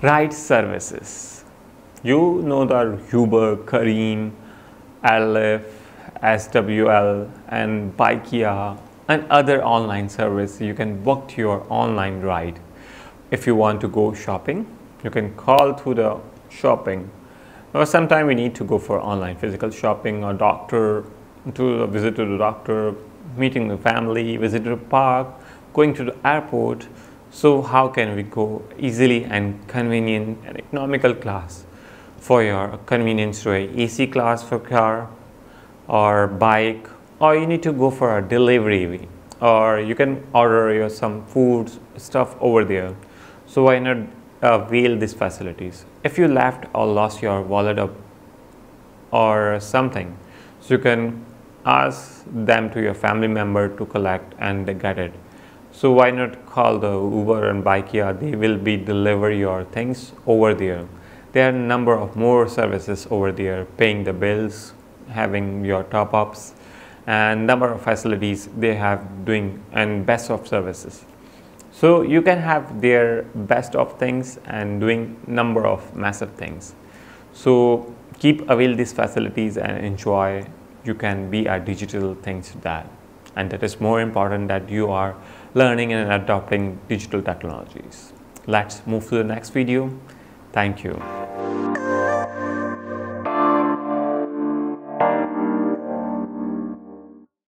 Ride services. You know the Uber, Kareem, Aleph, SWL and Bikeya and other online service. You can book your online ride. If you want to go shopping, you can call through the shopping. Or sometimes we need to go for online physical shopping or doctor, to visit to the doctor, meeting the family, visit to the park, going to the airport. So how can we go easily and convenient and economical class? For your convenience to a AC class for car or bike, or you need to go for a delivery, or you can order your some food stuff over there. So why not avail these facilities? If you left or lost your wallet or something, so you can ask them to your family member to collect and get it. So why not call the Uber and Bikeya? They will be deliver your things over there. There are a number of more services over there, paying the bills, having your top-ups, and number of facilities they have doing and best of services. So you can have their best of things and doing number of massive things. So keep avail these facilities and enjoy. You can be a digital things that, and that is more important that you are learning and adopting digital technologies. Let's move to the next video. Thank you.